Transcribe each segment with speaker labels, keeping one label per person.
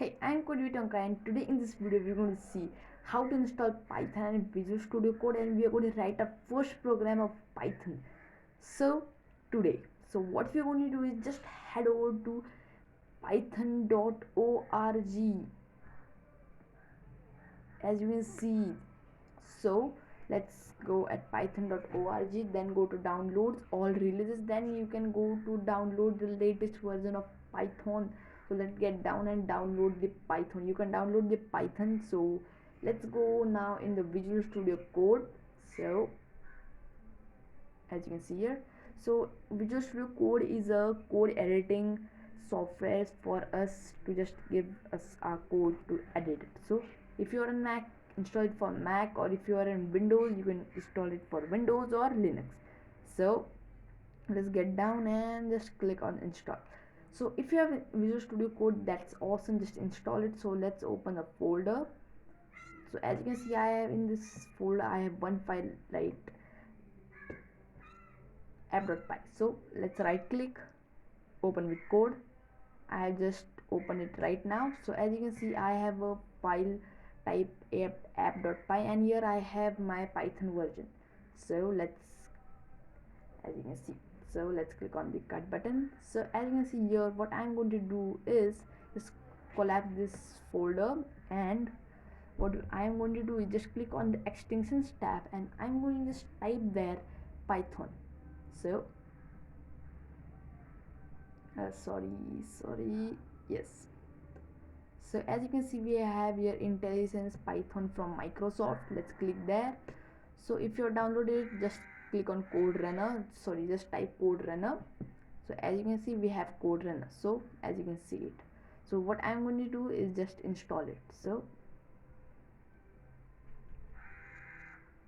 Speaker 1: Hey, I'm Kodvitonka, and today in this video we're going to see how to install Python and Visual Studio Code, and we are going to write a first program of Python. So today, what we're going to do is just head over to python.org, as you can see. So let's go at python.org, then go to downloads, all releases, then you can go to download the latest version of Python. So let's get down and download the Python. You can download the Python. So let's go now in the Visual Studio Code. So as you can see here, so Visual Studio Code is a code editing software for us to just give us our code to edit it. So if you are on Mac, install it for Mac, or if you are in Windows, you can install it for Windows or Linux. So let's get down and just click on install. So if you have Visual Studio Code, that's awesome, just install it. So let's open a folder. So as you can see, I have in this folder I have one file, like app.py. So let's right click, open with code. I have just opened it right now. So as you can see, I have a file type app.py, and here I have my Python version. So let's, as you can see, so let's click on the cut button. So as you can see here, what I'm going to do is just collapse this folder, and what I'm going to do is just click on the extensions tab, and I'm going to just type there Python. So sorry, yes. So as you can see, we have here IntelliSense Python from Microsoft. Let's click there. So if you're downloaded, just click on code runner, just type code runner. So as you can see, we have code runner. So as you can see it, so what I'm going to do is just install it. So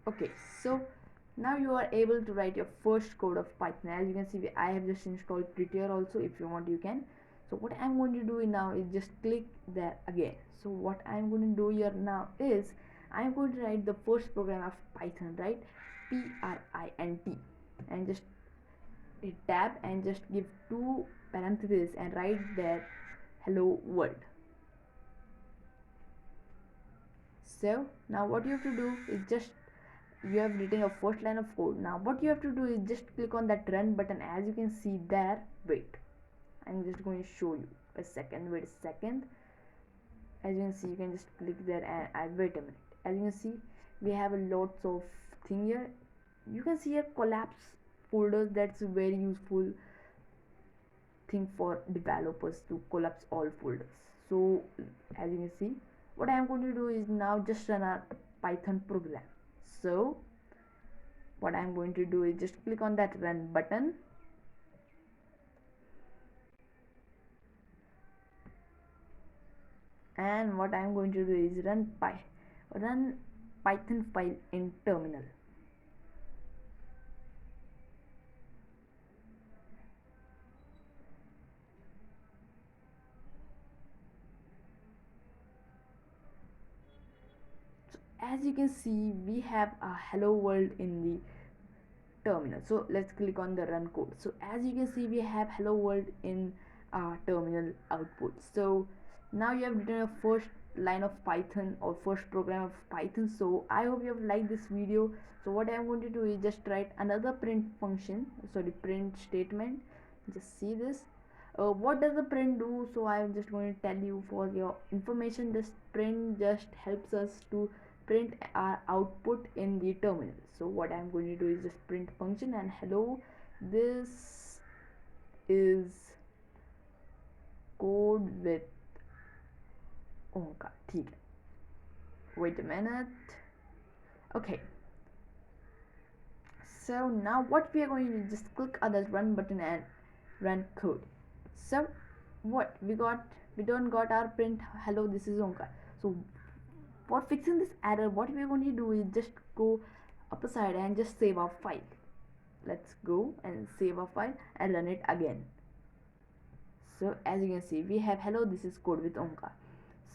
Speaker 1: okay, so now you are able to write your first code of Python. As you can see, I have just installed Prettier also. If you want, you can. So what I'm going to do now is just click there again. So what I'm going to do here now is I'm going to write the first program of Python, right? PRINT, and just hit tab and just give two parentheses and write there hello world. So now what you have to do is just, you have written your first line of code. Now what you have to do is just click on that run button. As you can see there, wait, I'm just going to show you a second. Wait a second. As you can see, you can just click there and I wait a minute. As you can see, we have a lots of thing here. You can see here collapse folders. That's a very useful thing for developers to collapse all folders. So as you can see, what I am going to do is now just run a Python program. So what I am going to do is just click on that run button, and what I am going to do is run Python file in terminal. So as you can see, we have a hello world in the terminal. So let's click on the run code. So as you can see, we have hello world in our terminal output. So now you have written a first line of Python or first program of Python. So I hope you have liked this video. So what I'm going to do is just write another print function, print statement. Just see this. What does the print do? So I'm just going to tell you for your information. This print just helps us to print our output in the terminal. So what I'm going to do is just print function and hello, this is code with Omkar. Wait a minute. Okay, so now what we are going to just click on the run button and run code. So what we don't got our print hello, this is Omkar. So for fixing this error, what we are going to do is just go upper side and just save our file. Let's go and save our file and run it again. So as you can see, we have hello, this is code with Omkar.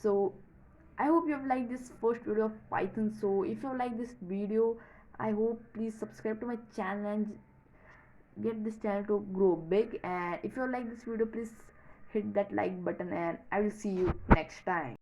Speaker 1: So I hope you have liked this first video of Python. So if you like this video, I hope please subscribe to my channel and get this channel to grow big. And if you like this video, please hit that like button, and I will see you next time.